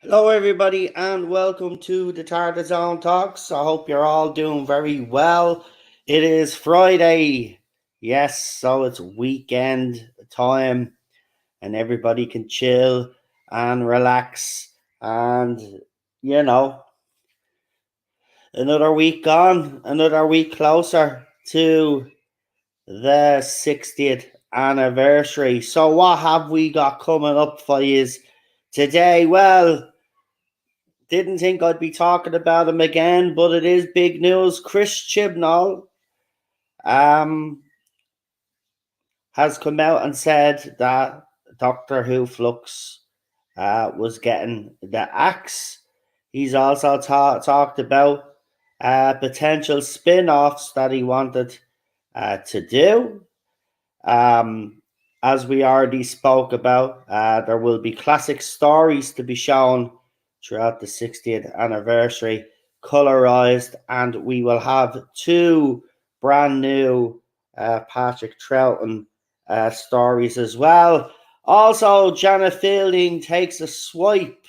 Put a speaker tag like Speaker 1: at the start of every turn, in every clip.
Speaker 1: Hello, everybody, and welcome to the Tardis Talks. I hope you're all doing very well. It is Friday, yes, so it's weekend time, and everybody can chill and relax. And you know, another week gone, another week closer to the 60th anniversary. So, what have we got coming up for you today? Well, didn't think I'd be talking about him again, but it is big news. Chris Chibnall um, has come out and said that Doctor Who Flux was getting the axe. He's also talked about potential spin offs that he wanted to do. As we already spoke about, there will be classic stories to be shown throughout the 60th anniversary, colorized, and we will have two brand new Patrick Troughton stories as well. Also, Janet Fielding takes a swipe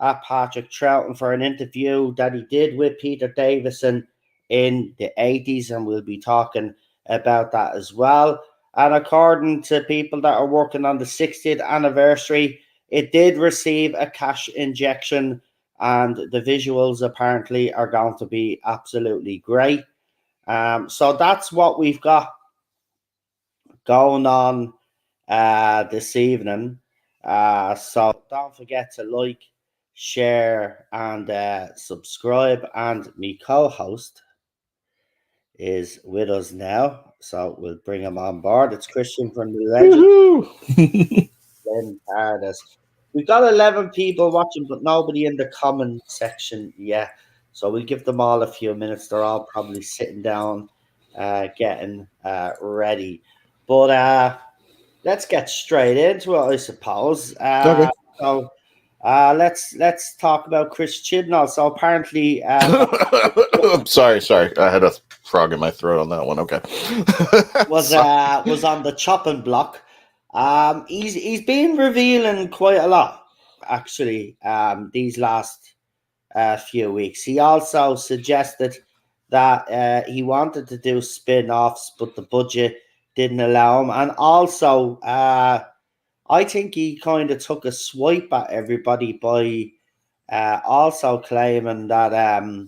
Speaker 1: at Patrick Troughton for an interview that he did with Peter Davison in the 80s, and we'll be talking about that as well. And according to people that are working on the 60th anniversary, it did receive a cash injection, and the visuals apparently are going to be absolutely great. So that's what we've got going on this evening. So don't forget to like, share, and subscribe. And my co-host is with us now, so we'll bring him on board. It's Christian from the Legend. Tardis. We've got 11 people watching, but nobody in the comment section yet. So we'll give them all a few minutes. They're all probably sitting down, getting ready. But let's get straight into it, I suppose.
Speaker 2: Okay.
Speaker 1: So let's talk about Chris Chibnall. So apparently,
Speaker 2: I'm sorry. I had a frog in my throat on that one. Okay.
Speaker 1: was on the chopping block. He's been revealing quite a lot actually. These last few weeks. He also suggested that he wanted to do spin-offs, but the budget didn't allow him. And also, I think he kind of took a swipe at everybody by also claiming that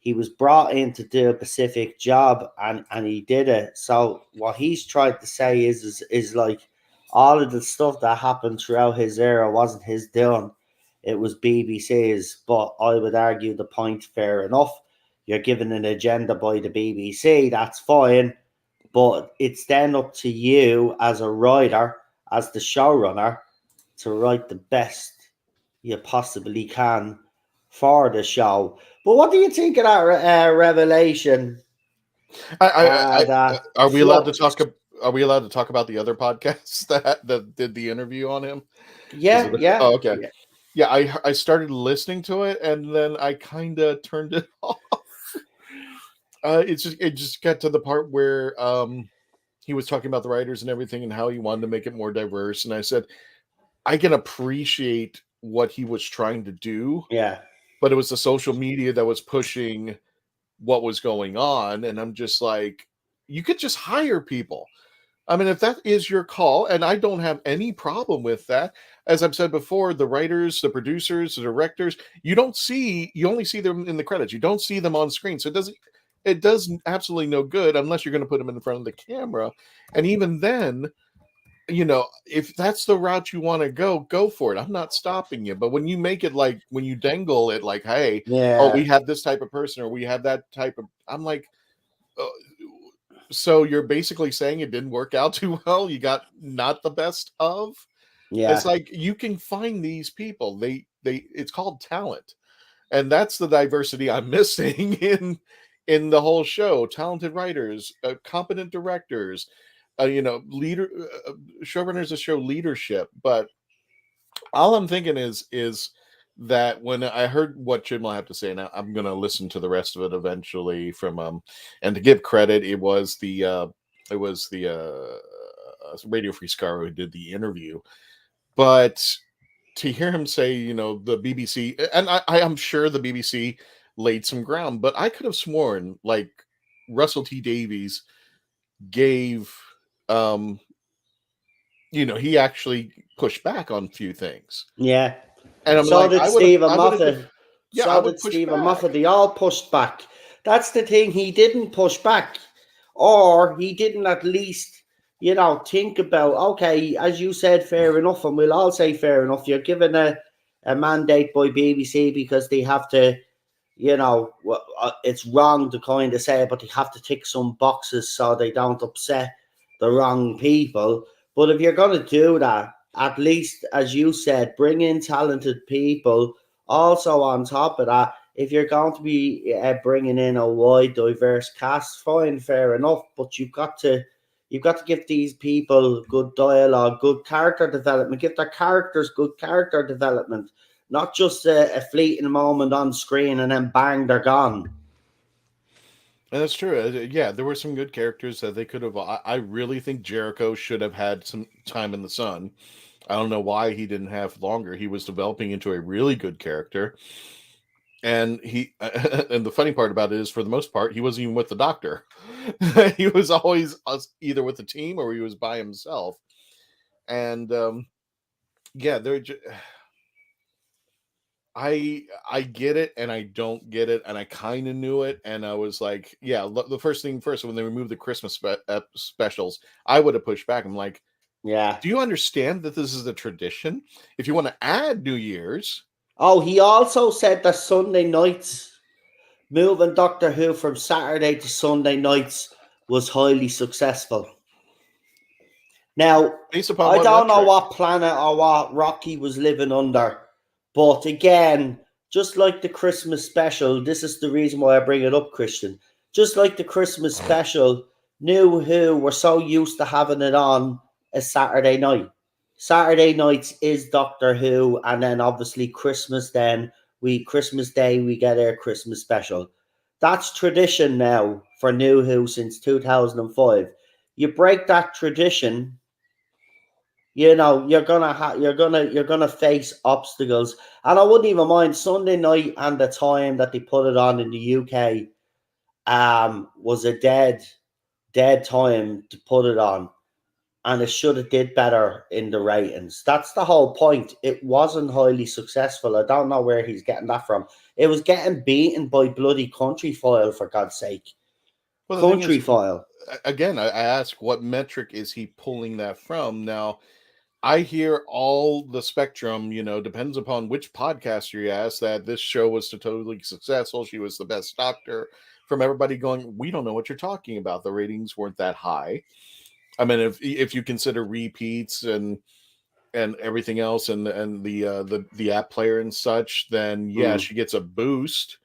Speaker 1: he was brought in to do a specific job, and he did it. So what he's tried to say is like all of the stuff that happened throughout his era wasn't his doing. It was BBC's, but I would argue the point, fair enough. You're given an agenda by the BBC, that's fine, but it's then up to you as a writer, as the showrunner, to write the best you possibly can for the show. But what do you think of that revelation?
Speaker 2: Are we allowed to talk? Are we allowed to talk about the other podcasts that did the interview on him?
Speaker 1: Yeah.
Speaker 2: Oh, okay. Yeah, I started listening to it, and then I kind of turned it off. It just got to the part where he was talking about the writers and everything and how he wanted to make it more diverse. And I said, I can appreciate what he was trying to do.
Speaker 1: Yeah.
Speaker 2: But it was the social media that was pushing what was going on. And I'm just like, you could just hire people. I mean, if that is your call, and I don't have any problem with that. As I've said before, the writers, the producers, the directors, you only see them in the credits. You don't see them on screen. So it does absolutely no good unless you're going to put them in front of the camera. And even then, if that's the route you want to go for it. I'm not stopping you. But when you make it like, when you dangle it like, hey, oh, we have this type of person or we have that type of, I'm like, so you're basically saying it didn't work out too well. You got not the best of.
Speaker 1: Yeah.
Speaker 2: It's like, you can find these people. It's called talent. And that's the diversity I'm missing in the whole show. Talented writers, competent directors, leader showrunners that show leadership. But all I'm thinking is that when I heard what Jim will have to say, now I'm going to listen to the rest of it eventually. And to give credit, it was the Radio Free Scar who did the interview, but to hear him say, the BBC, and I am sure the BBC laid some ground, but I could have sworn like Russell T Davies gave, um, he actually pushed back on a few things,
Speaker 1: Yeah.
Speaker 2: and I'm
Speaker 1: So
Speaker 2: like,
Speaker 1: did Stephen
Speaker 2: I would have,
Speaker 1: Moffat.
Speaker 2: yeah, I
Speaker 1: So
Speaker 2: would
Speaker 1: did
Speaker 2: push
Speaker 1: Stephen
Speaker 2: back.
Speaker 1: Moffat. They all pushed back. That's the thing. He didn't push back, or he didn't at least, think about, okay, as you said, fair enough, and we'll all say fair enough. You're given a mandate by BBC because they have to, it's wrong to kind of say it, but they have to tick some boxes so they don't upset the wrong people. But if you're going to do that, at least, as you said, bring in talented people. Also, on top of that, if you're going to be bringing in a wide, diverse cast, fine, fair enough. But you've got to give these people good dialogue, good character development. Give their characters good character development, not just a fleeting moment on screen and then bang, they're gone.
Speaker 2: And that's true. Yeah, there were some good characters that they could have. I really think Jericho should have had some time in the sun. I don't know why he didn't have longer. He was developing into a really good character, and and the funny part about it is, for the most part, he wasn't even with the Doctor. He was always either with the team or he was by himself. And yeah, I get it and I don't get it, and I kind of knew it, and I was like, yeah, the first thing first, when they removed the Christmas specials, I would have pushed back. I'm like,
Speaker 1: Yeah.
Speaker 2: do you understand that this is a tradition? If you want to add New Year's,
Speaker 1: Oh, he also said that Sunday nights, moving Doctor Who from Saturday to Sunday nights was highly successful. Now,
Speaker 2: based upon
Speaker 1: I
Speaker 2: what
Speaker 1: don't know
Speaker 2: metric?
Speaker 1: what planet or what rock he was living under, but again, just like the Christmas special, this is the reason why I bring it up, Christian. Just like the Christmas special, New Who were so used to having it on a Saturday night. Saturday nights is Doctor Who, and then obviously Christmas. Then Christmas Day we get our Christmas special. That's tradition now for New Who since 2005. You break that tradition, you're gonna face obstacles. And I wouldn't even mind Sunday night, and the time that they put it on in the UK was a dead time to put it on, and it should have did better in the ratings. That's the whole point. It wasn't highly successful. I don't know where he's getting that from. It was getting beaten by bloody Country File, for God's sake.
Speaker 2: Well, the thing
Speaker 1: Country
Speaker 2: is,
Speaker 1: File.
Speaker 2: again, I ask, what metric is he pulling that from? Now, I hear all the spectrum, depends upon which podcaster you ask, that this show was totally successful. She was the best Doctor. From everybody going, we don't know what you're talking about. The ratings weren't that high. I mean, if you consider repeats and everything else, and the app player and such, then yeah,
Speaker 1: Mm.
Speaker 2: she gets a boost.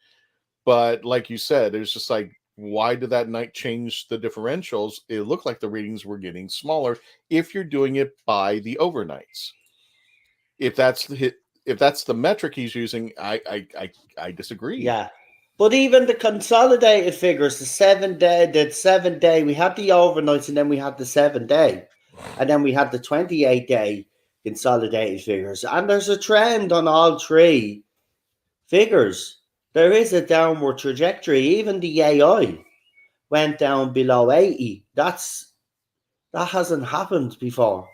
Speaker 2: But like you said, it's just like, why did that night change the differentials? It looked like the ratings were getting smaller if you're doing it by the overnights. If that's the metric he's using, I disagree.
Speaker 1: Yeah. But even the consolidated figures, the 7 day, we had the overnights, and then we had the 7 day, and then we had the 28-day consolidated figures. And there's a trend on all three figures. There is a downward trajectory. Even the AI went down below 80. That hasn't happened before.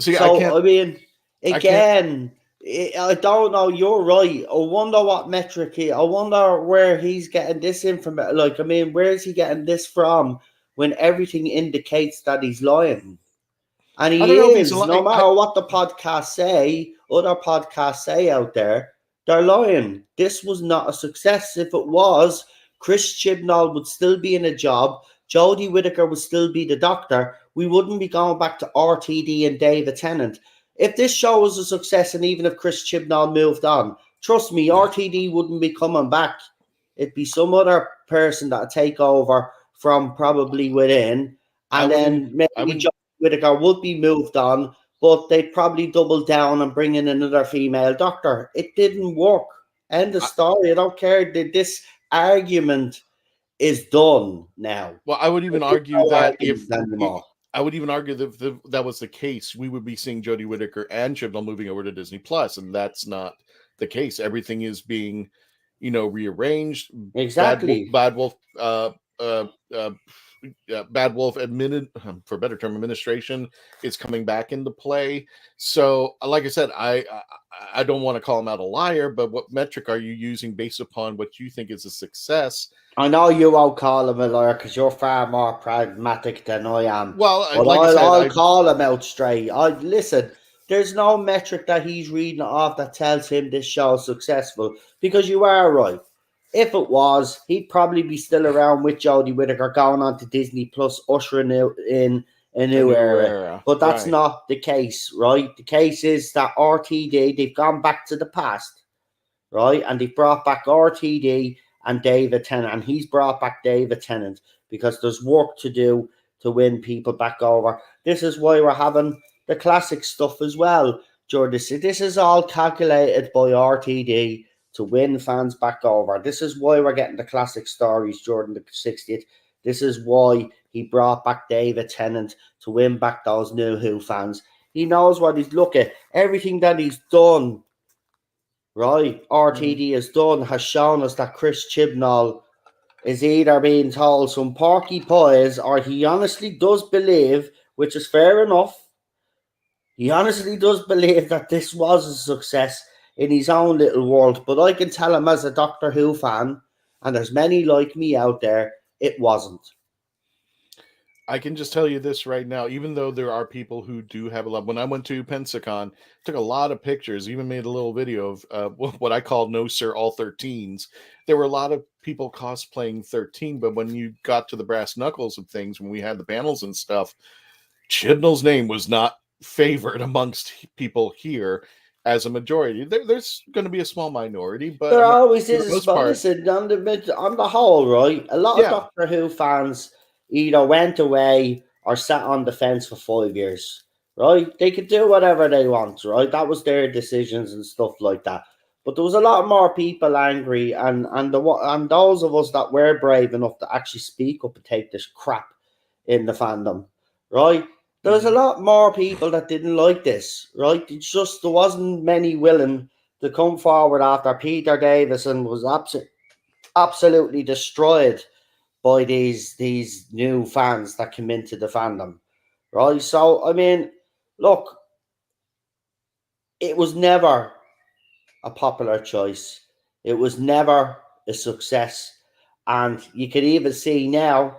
Speaker 2: See,
Speaker 1: So, I mean,
Speaker 2: I can't.
Speaker 1: again, I don't know. You're right. I wonder what metric I wonder where he's getting this information. Like, I mean, where is he getting this from when everything indicates that he's lying? And
Speaker 2: I don't
Speaker 1: he
Speaker 2: know if he's
Speaker 1: is, no
Speaker 2: lying.
Speaker 1: matter what the podcasts say, other podcasts say out there, they're lying. This was not a success. If it was, Chris Chibnall would still be in a job. Jodie Whittaker would still be the Doctor. We wouldn't be going back to RTD and David Tennant. If this show was a success, and even if Chris Chibnall moved on, trust me, RTD wouldn't be coming back. It'd be some other person that'd take over from probably within,
Speaker 2: I
Speaker 1: and
Speaker 2: wouldn't
Speaker 1: then
Speaker 2: even. I
Speaker 1: maybe
Speaker 2: wouldn't.
Speaker 1: John Whittaker would be moved on, but they'd probably double down and bring in another female doctor. It didn't work. End of
Speaker 2: I,
Speaker 1: story. I don't care. This argument is done now.
Speaker 2: well, I would even
Speaker 1: There's
Speaker 2: argue
Speaker 1: no
Speaker 2: that
Speaker 1: argument anymore.
Speaker 2: I would even argue that if that was the case, we would be seeing Jodie Whittaker and Chibnall moving over to Disney Plus, and that's not the case. Everything is being, rearranged.
Speaker 1: Exactly.
Speaker 2: Uh, uh, Bad Wolf admitted, for a better term, administration is coming back into play. So, like I said, I don't want to call him out a liar, but what metric are you using based upon what you think is a success?
Speaker 1: I know you won't call him a lawyer because you're far more pragmatic than I am.
Speaker 2: Well,
Speaker 1: But
Speaker 2: like I
Speaker 1: I'll,
Speaker 2: said,
Speaker 1: I'll call him out straight. I listen. There's no metric that he's reading off that tells him this show is successful because you are right. If it was, he'd probably be still around with Jodie Whittaker going on to Disney Plus, ushering in a
Speaker 2: a
Speaker 1: new
Speaker 2: new
Speaker 1: era.
Speaker 2: era,
Speaker 1: But that's
Speaker 2: right?
Speaker 1: not the case, right? The case is that RTD, they've gone back to the past, right? And they brought back RTD and David Tennant, and he's brought back David Tennant because there's work to do to win people back over. This is why we're having the classic stuff as well, Jordan. This is all calculated by RTD to win fans back over. This is why we're getting the classic stories, Jordan the 60th. This is why he brought back David Tennant to win back those new Who fans. He knows what he's looking. Everything that he's done, right,
Speaker 2: Mm.
Speaker 1: RTD has done, has shown us that Chris Chibnall is either being told some porky pies or he honestly does believe, which is fair enough, he honestly does believe that this was a success in his own little world. But I can tell him as a Doctor Who fan, and there's many like me out there, it wasn't.
Speaker 2: I can just tell you this right now, even though there are people who do have a lot. When I went to Pensacon, took a lot of pictures, even made a little video of what I call No Sir All 13s. There were a lot of people cosplaying 13, but when you got to the brass knuckles of things, when we had the panels and stuff, Chibnall's name was not favored amongst people here as a majority. There's going to be a small minority, but
Speaker 1: There always
Speaker 2: for the
Speaker 1: is a
Speaker 2: most
Speaker 1: spot.
Speaker 2: part,
Speaker 1: Listen, on the whole, right? A lot of
Speaker 2: yeah.
Speaker 1: Doctor Who fans either went away or sat on the fence for 5 years, right? They could do whatever they want, right? That was their decisions and stuff like that. But there was a lot more people angry, and those of us that were brave enough to actually speak up and take this crap in the fandom, right? There was a
Speaker 2: Mhm.
Speaker 1: lot more people that didn't like this, right? It's just there wasn't many willing to come forward after Peter Davison was absolutely destroyed by these new fans that came into the fandom, right? So I mean, look, it was never a popular choice. It was never a success, and you can even see now,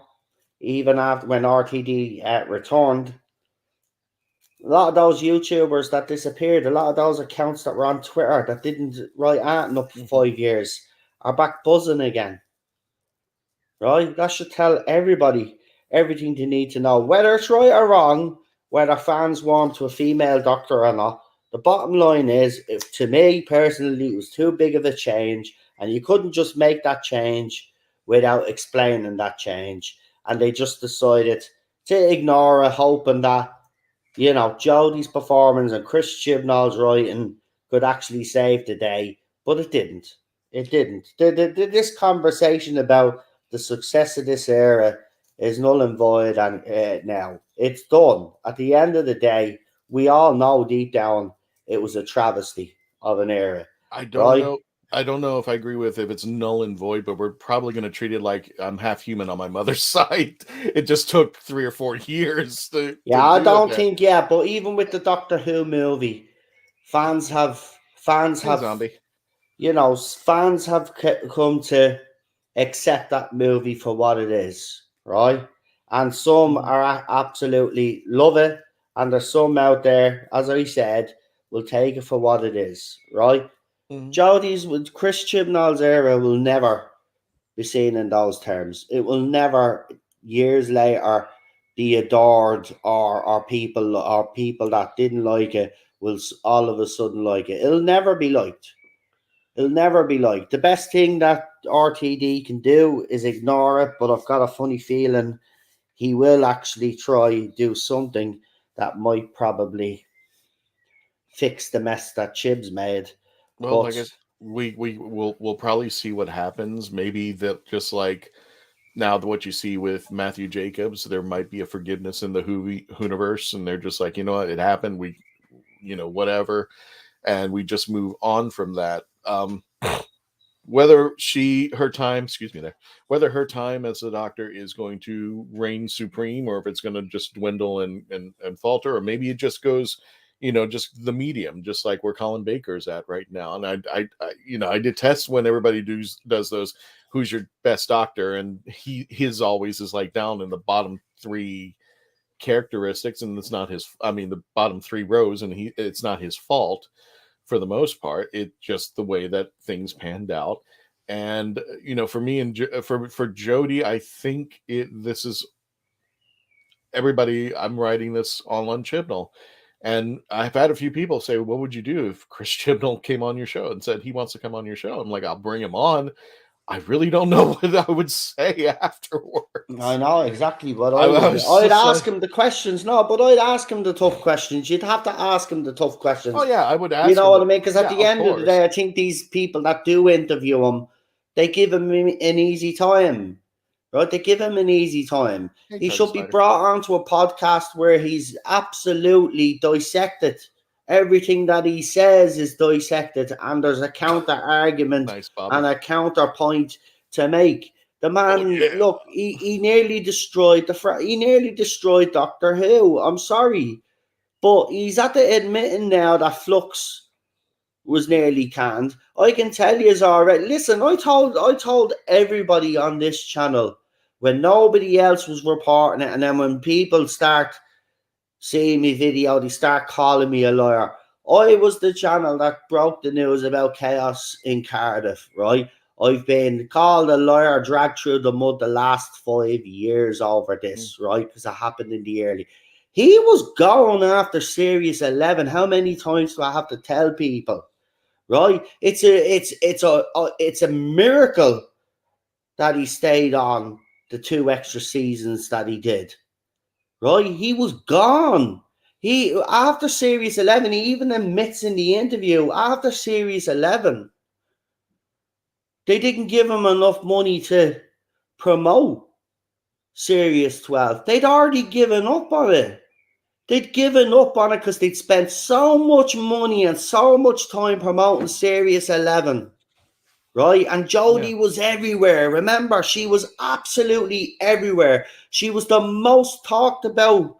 Speaker 1: even after when RTD returned, a lot of those YouTubers that disappeared, a lot of those accounts that were on Twitter that didn't write anything up for
Speaker 2: Mhm.
Speaker 1: 5 years are back buzzing again, right? That should tell everybody everything they need to know. Whether it's right or wrong, whether fans warm to a female doctor or not, the bottom line is, if, to me personally, it was too big of a change, and you couldn't just make that change without explaining that change. And they just decided to ignore it, hoping that Jodie's performance and Chris Chibnall's writing could actually save the day, but it didn't. It didn't. This conversation about the success of this era is null and void, and now it's done. At the end of the day, we all know deep down it was a travesty of an era,
Speaker 2: I don't
Speaker 1: right?
Speaker 2: know. I don't know if I agree with if it's null and void, but we're probably going to treat it like I'm half human on my mother's side. It just took 3 or 4 years to
Speaker 1: Yeah, I
Speaker 2: do
Speaker 1: don't
Speaker 2: that.
Speaker 1: think, yeah, but even with the Doctor Who movie, fans have fans
Speaker 2: Hey,
Speaker 1: have
Speaker 2: zombie.
Speaker 1: fans have come to accept that movie for what it is, right? And some
Speaker 2: Mhm.
Speaker 1: are absolutely love it, and there's some out there, as I said, will take it for what it is, right?
Speaker 2: Mhm.
Speaker 1: Jodie's with Chris Chibnall's era will never be seen in those terms. It will never, years later, be adored, or people that didn't like it will all of a sudden like it. It'll never be liked, It'll never be like. The best thing that RTD can do is ignore it, but I've got a funny feeling he will actually try do something that might probably fix the mess that Chibs made.
Speaker 2: Well, I
Speaker 1: But
Speaker 2: guess we'll probably see what happens. Maybe that just like now what you see with Matthew Jacobs, there might be a forgiveness in the Hooniverse, and they're just like, you know what, it happened. We, whatever, and we just move on from that. Whether her time, excuse me, whether her time as a doctor is going to reign supreme, or if it's going to just dwindle and falter, or maybe it just goes, just the medium, just like where Colin Baker's at right now. And I detest when everybody does those, who's your best doctor, and his always is like down in the bottom three characteristics, and it's not his. I mean, the bottom three rows, and it's not his fault for the most part. It's just the way that things panned out. And for me and for Jody, I think this is everybody. I'm writing this all on Chibnall, and I've had a few people say, "What would you do if Chris Chibnall came on your show and said he wants to come on your show?" I'm like, "I'll bring him on." I really don't know what I would say afterwards.
Speaker 1: I know exactly what
Speaker 2: I
Speaker 1: I would.
Speaker 2: was
Speaker 1: I'd
Speaker 2: just
Speaker 1: ask
Speaker 2: like,
Speaker 1: him the questions. No, but I'd ask him the tough questions. You'd have to ask him the tough questions.
Speaker 2: oh yeah, I would ask
Speaker 1: You know
Speaker 2: him.
Speaker 1: what I mean? Because at
Speaker 2: Yeah,
Speaker 1: the
Speaker 2: of
Speaker 1: end of the
Speaker 2: course.
Speaker 1: day, I think these people that do interview him, they give him an easy time, right? They give him an easy time.
Speaker 2: Hey,
Speaker 1: He
Speaker 2: Tardis
Speaker 1: should be
Speaker 2: Snyder.
Speaker 1: brought onto a podcast where he's absolutely dissected. Everything that he says is dissected, and there's a counter argument
Speaker 2: Nice, Bobby.
Speaker 1: and a counterpoint to make. The man,
Speaker 2: Oh, yeah.
Speaker 1: look, he nearly destroyed he nearly destroyed Doctor Who. I'm sorry, but he's at the admitting now that Flux was nearly canned. I can tell you already. Listen, I told everybody on this channel when nobody else was reporting it, and then when people start seeing me video, they start calling me a liar. I was the channel that broke the news about chaos in Cardiff, right? I've been called a liar, dragged through the mud the last 5 years over this, right? Because it happened in the early. He was going after Series 11. How many times do I have to tell people? Right? It's a miracle that he stayed on the 2 extra seasons that he did. Right? He was gone. He after Series 11, he even admits in the interview, after Series 11, they didn't give him enough money to promote Series 12. They'd already given up on it. They'd given up on it because they'd spent so much money and so much time promoting Series 11. Right? And Jodie was everywhere. Remember, she was absolutely everywhere. She was the most talked about.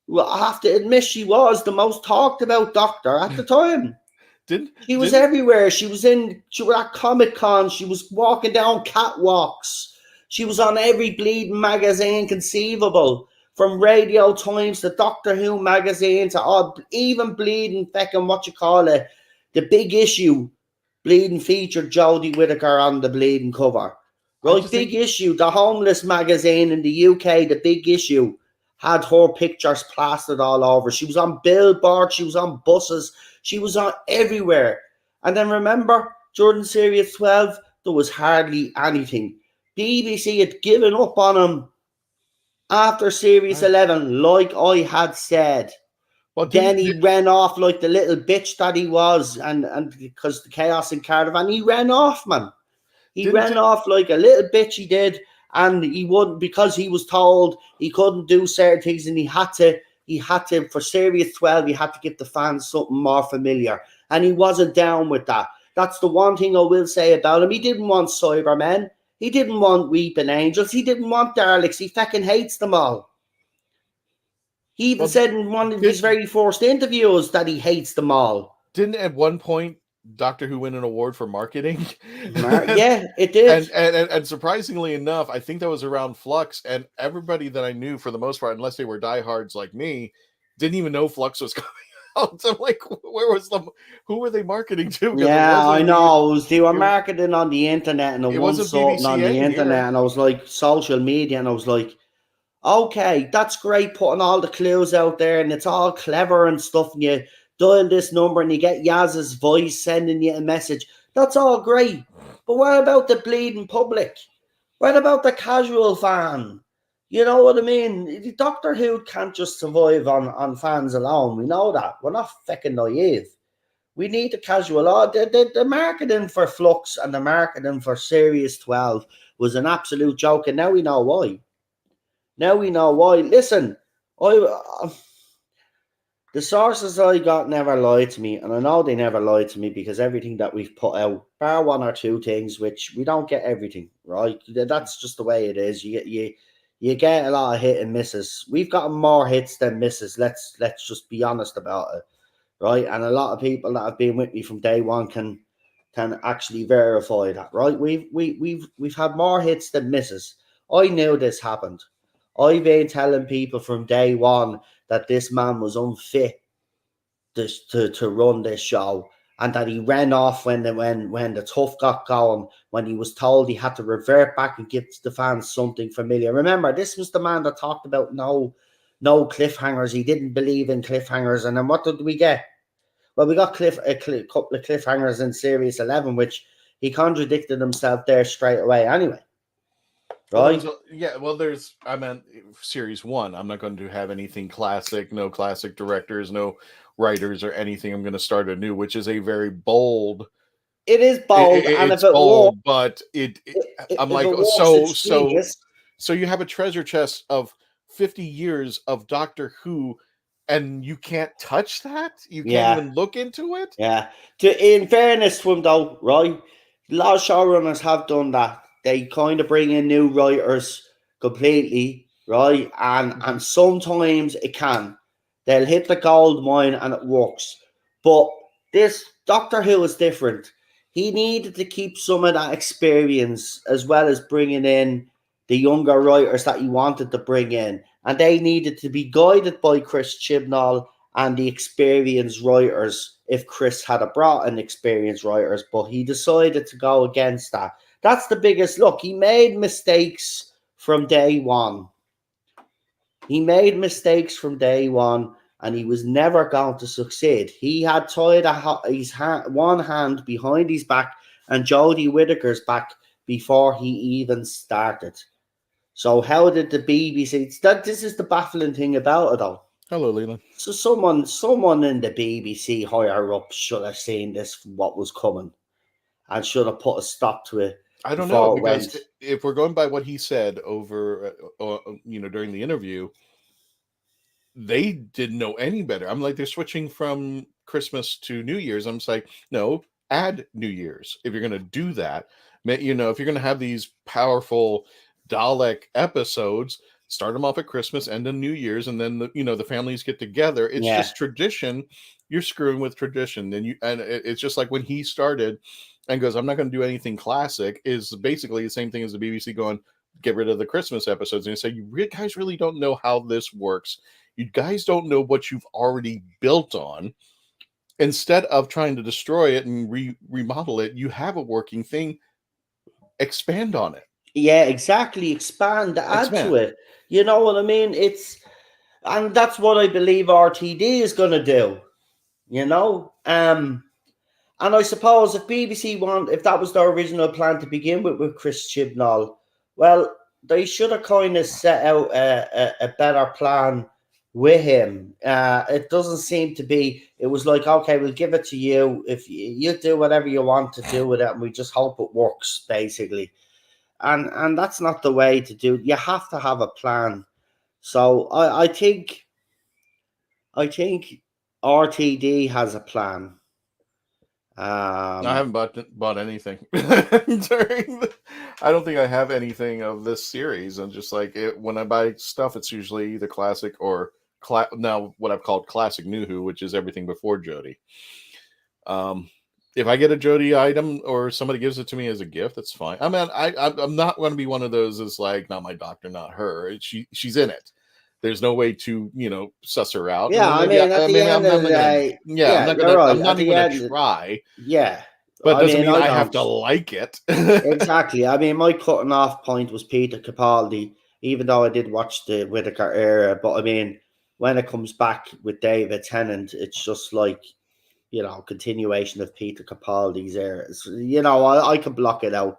Speaker 1: Well, I have to admit, she was the most talked about doctor at the time. She was everywhere. She was at Comic Con. She was walking down catwalks. She was on every bleeding magazine conceivable, from Radio Times to Doctor Who magazine to even bleeding fucking the Big Issue. Bleeding featured Jodie Whittaker on the bleeding cover. Right, Big Issue, the homeless magazine in the UK, the Big Issue, had her pictures plastered all over. She was on billboards, she was on buses, she was on everywhere. And then remember, during Series 12, there was hardly anything. BBC had given up on him after Series 11, like I had said. Well, then he ran off like the little bitch that he was, and because the chaos in Cardiff, and he ran off, man. He ran off like a little bitch, he did, and he wouldn't, because he was told he couldn't do certain things, and he had to, for Series 12, he had to give the fans something more familiar, and he wasn't down with that. That's the one thing I will say about him. He didn't want Cybermen. He didn't want Weeping Angels. He didn't want Daleks. He fucking hates them all. He even said in one of his very first interviews that he hates them all.
Speaker 2: Didn't at one point Doctor Who win an award for marketing?
Speaker 1: Yeah, it did.
Speaker 2: And surprisingly enough, I think that was around Flux, and everybody that I knew, for the most part, unless they were diehards like me, didn't even know Flux was coming out. So like, who were they marketing to?
Speaker 1: Yeah, I know. They were marketing on the internet, and it wasn't something on the internet, and I was like, social media, and I was like, okay, that's great, putting all the clues out there, and it's all clever and stuff, and you dial this number and you get Yaz's voice sending you a message. That's all great. But what about the bleeding public? What about the casual fan? You know what I mean? Doctor Who can't just survive on fans alone. We know that. We're not fucking naive. We need the casual. The marketing for Flux and the marketing for Series 12 was an absolute joke, and now we know why. Now we know why. Listen, I the sources I got never lied to me, and I know they never lied to me because everything that we've put out, bar one or two things, which we don't get everything right. That's just the way it is. You get a lot of hit and misses. We've gotten more hits than misses. Let's just be honest about it, right? And a lot of people that have been with me from day one can actually verify that, right? We've had more hits than misses. I knew this happened. I've been telling people from day one that this man was unfit to run this show, and that he ran off when the tough got going, when he was told he had to revert back and give the fans something familiar. Remember, this was the man that talked about no cliffhangers. He didn't believe in cliffhangers, and then what did we get? Well, we got a couple of cliffhangers in Series 11, which he contradicted himself there straight away anyway.
Speaker 2: Well,
Speaker 1: Right?
Speaker 2: I meant series one. I'm not going to have anything classic, no classic directors, no writers or anything. I'm going to start anew, which is a very bold.
Speaker 1: It is bold, and if
Speaker 2: It's
Speaker 1: it works,
Speaker 2: bold, but I'm
Speaker 1: if
Speaker 2: like,
Speaker 1: it works,
Speaker 2: so,
Speaker 1: it's genius.
Speaker 2: so you have a treasure chest of 50 years of Doctor Who, and you can't touch that? You can't
Speaker 1: Yeah.
Speaker 2: even look into it?
Speaker 1: Yeah. In fairness to him, though, right? A lot of showrunners have done that. They kind of bring in new writers completely, right? And sometimes it can. They'll hit the gold mine and it works. But this Doctor Who is different. He needed to keep some of that experience as well as bringing in the younger writers that he wanted to bring in. And they needed to be guided by Chris Chibnall and the experienced writers if Chris had brought in experienced writers, but he decided to go against that. That's the biggest look. He made mistakes from day one. He made mistakes from day one, and he was never going to succeed. He had tied one hand behind his back and Jodie Whittaker's back before he even started. So how did the BBC? This is the baffling thing about it, though.
Speaker 2: Hello, Leland.
Speaker 1: So someone in the BBC higher up should have seen this, what was coming, and should have put a stop to it.
Speaker 2: I don't know,
Speaker 1: It
Speaker 2: because
Speaker 1: went.
Speaker 2: if we're going by what he said over, during the interview, they didn't know any better. I'm like, they're switching from Christmas to New Year's. I'm just like, no, add New Year's if you're going to do that. If you're going to have these powerful Dalek episodes, start them off at Christmas, end on New Year's, and then the families get together. It's just tradition. You're screwing with tradition, and it's just like when he started and goes, I'm not going to do anything classic, is basically the same thing as the BBC going, get rid of the Christmas episodes. And you say, you guys really don't know how this works. You guys don't know what you've already built on. Instead of trying to destroy it and remodel it, you have a working thing. Expand on it.
Speaker 1: Yeah, exactly. Expand, add to it. You know what I mean? And that's what I believe RTD is going to do. And I suppose if BBC if that was their original plan to begin with Chris Chibnall, well, they should have kind of set out a better plan with him. It doesn't seem to be. It was like, okay, we'll give it to you. If you do whatever you want to do with it, and we just hope it works, basically. And that's not the way to do it. You have to have a plan. So I think RTD has a plan.
Speaker 2: I haven't bought anything I don't think I have anything of this series. And just like when I buy stuff, it's usually either classic or now what I've called classic New Who, which is everything before Jodie. If I get a Jodie item or somebody gives it to me as a gift, that's fine. I mean, I'm not going to be one of those that's like, not my doctor, not her. She's in it. There's no way to suss her out.
Speaker 1: Yeah, I mean, at the end of the day,
Speaker 2: I'm not gonna. I'm not even gonna try.
Speaker 1: Yeah,
Speaker 2: but doesn't mean I have to like it.
Speaker 1: Exactly. I mean, my cutting off point was Peter Capaldi, even though I did watch the Whittaker era. But I mean, when it comes back with David Tennant, it's just like, continuation of Peter Capaldi's eras. I can block it out.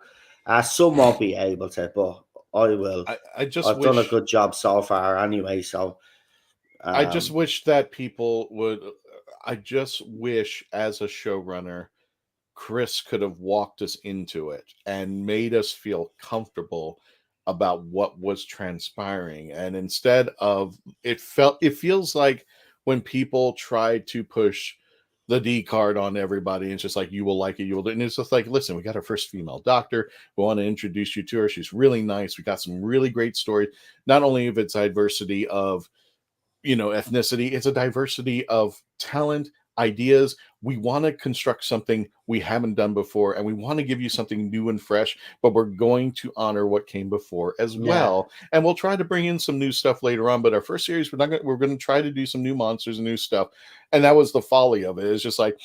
Speaker 1: Some won't be able to, but I will.
Speaker 2: I just
Speaker 1: I've done a
Speaker 2: wish
Speaker 1: good job so far anyway. So
Speaker 2: I just
Speaker 1: um,
Speaker 2: wish that people would. I just wish, as a showrunner, Chris could have walked us into it and made us feel comfortable about what was transpiring. And instead of it feels like when people try to push the D card on everybody, it's just like, you will like it, you will. And it's just like, listen, we got our first female doctor. We want to introduce you to her. She's really nice. We got some really great stories. Not only of its diversity of ethnicity, it's a diversity of talent, ideas. We want to construct something we haven't done before, and we want to give you something new and fresh, but we're going to honor what came before as
Speaker 1: yeah,
Speaker 2: well. And we'll try to bring in some new stuff later on, but our first series, we're going to try to do some new monsters and new stuff. And that was the folly of it. It's just like,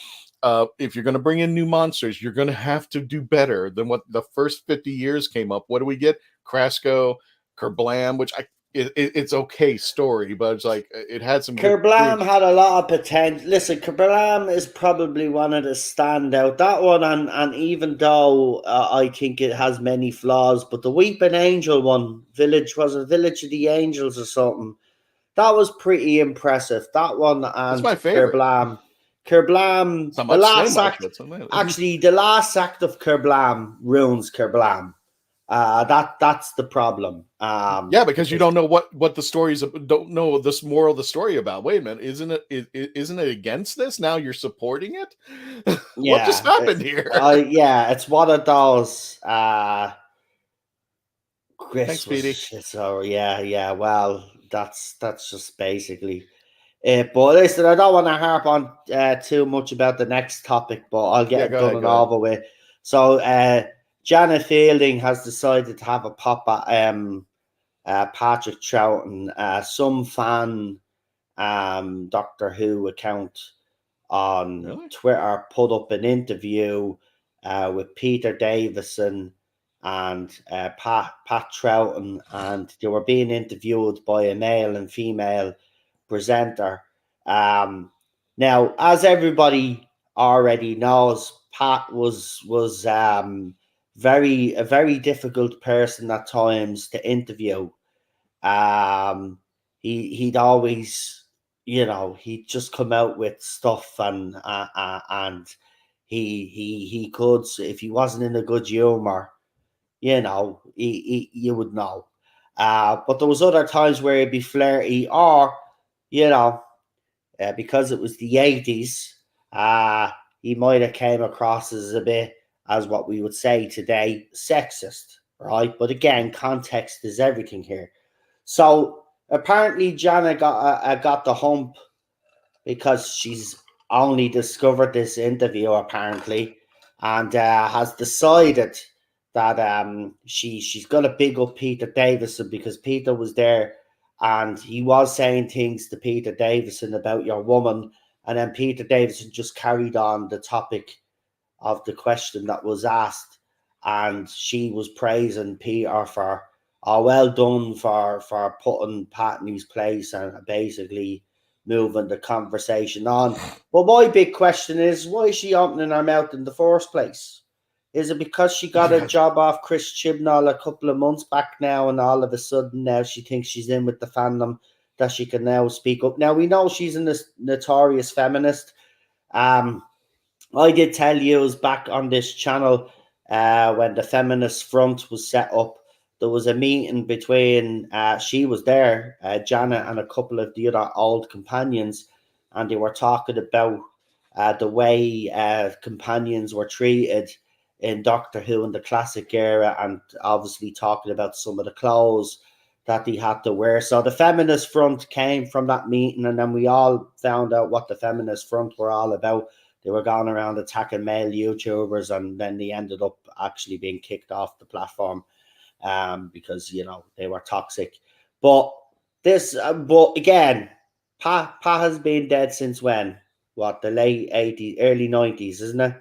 Speaker 2: if you're going to bring in new monsters, you're going to have to do better than what the first 50 years came up. What do we get? Krasco, Kerblam, which it's okay story, but it's like it had some good
Speaker 1: Kerblam
Speaker 2: truth.
Speaker 1: had a lot of potential. Listen, Kerblam is probably one of the standout. That one, and even though I think it has many flaws, but the Weeping Angel one, Village of the Angels or something, that was pretty impressive. That one
Speaker 2: It's
Speaker 1: and
Speaker 2: my favorite.
Speaker 1: Kerblam,
Speaker 2: It's not
Speaker 1: the
Speaker 2: much to say
Speaker 1: last
Speaker 2: much,
Speaker 1: act.
Speaker 2: but something.
Speaker 1: Actually, the last act of Kerblam ruins Kerblam. That's the problem.
Speaker 2: Yeah, because you don't know what the stories don't know this moral of the story about. Wait a minute, isn't it against this? Now you're supporting it. What just
Speaker 1: Yeah,
Speaker 2: happened here?
Speaker 1: yeah, it's one of those.
Speaker 2: Thanks,
Speaker 1: Chris was a
Speaker 2: Petey.
Speaker 1: shit. So yeah. Well, that's just basically it. But listen, I don't want to harp on too much about the next topic, but I'll get
Speaker 2: Yeah,
Speaker 1: it
Speaker 2: go
Speaker 1: done
Speaker 2: ahead.
Speaker 1: and
Speaker 2: Go ahead.
Speaker 1: over with. So, Janet Fielding has decided to have a pop at Patrick Troughton. Some fan Doctor Who account on
Speaker 2: Really?
Speaker 1: Twitter put up an interview with Peter Davison and Pat Troughton, and they were being interviewed by a male and female presenter. Um, Now, as everybody already knows, Pat was a very difficult person at times to interview. Um, he'd always, he'd just come out with stuff, and he could, if he wasn't in a good humor, you would know. But there was other times where he'd be flirty, or you know, because it was the 80s, he might have came across as a bit, as what we would say today, sexist, right? But again, context is everything here. So apparently, Jana got the hump because she's only discovered this interview apparently, and has decided that she's going to big up Peter Davison, because Peter was there and he was saying things to Peter Davison about your woman, and then Peter Davison just carried on the topic of the question that was asked, and she was praising Peter for, oh, well done for putting Pat in his place and basically moving the conversation on. But my big question is, why is she opening her mouth in the first place? Is it because she got a
Speaker 2: Yeah.
Speaker 1: job off Chris Chibnall a couple of months back now, and all of a sudden now she thinks she's in with the fandom, that she can now speak up? Now we know she's a notorious feminist. Um, I did tell you, it was back on this channel when the Feminist Front was set up. There was a meeting between, she was there, Janet, and a couple of the other old companions, and they were talking about the way companions were treated in Doctor Who in the classic era, and obviously talking about some of the clothes that they had to wear. So the Feminist Front came from that meeting, and then we all found out what the Feminist Front were all about. They were going around attacking male YouTubers, and then they ended up actually being kicked off the platform because they were toxic. But but again, Pa has been dead since when? What, the late 80s, early 90s, isn't it?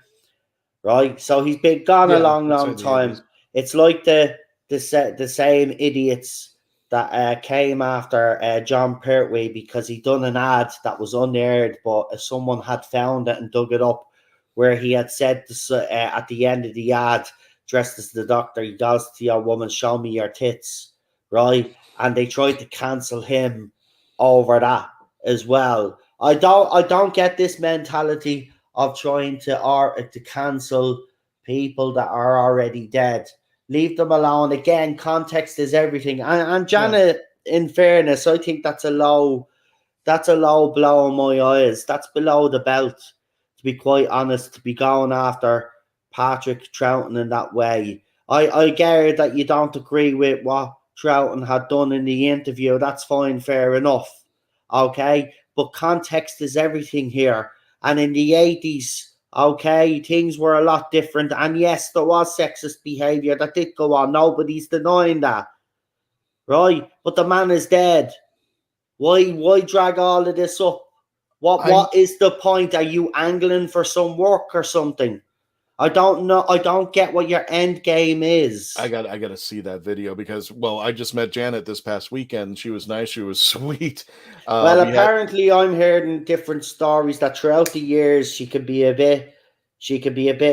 Speaker 1: Right. So he's been gone a
Speaker 2: Yeah,
Speaker 1: long,
Speaker 2: I'd say
Speaker 1: long
Speaker 2: the 80s.
Speaker 1: time. It's like the same idiots that came after John Pertwee because he done an ad that was unaired, but someone had found it and dug it up, where he had said this, at the end of the ad, dressed as the doctor, he goes to your woman, show me your tits, right? And they tried to cancel him over that as well. I don't get this mentality of trying to cancel people that are already dead. Leave them alone. Again, context is everything. And
Speaker 2: Yeah.
Speaker 1: Janet, in fairness, I think that's a low blow in my eyes. That's below the belt, to be quite honest, to be going after Patrick Troughton in that way. I get it that you don't agree with what Troughton had done in the interview. That's fine, fair enough. Okay? But context is everything here. And in the 80s, okay, things were a lot different. And yes, there was sexist behaviour that did go on. Nobody's denying that. Right? But the man is dead. Why drag all of this up?
Speaker 2: I'm
Speaker 1: What is the point? Are you angling for some work or something? I don't know. I don't get what your end game is.
Speaker 2: I got to see that video because, well, I just met Janet this past weekend. She was nice. She was sweet.
Speaker 1: Well,
Speaker 2: We had
Speaker 1: apparently, I'm hearing different stories that throughout the years she could be a bit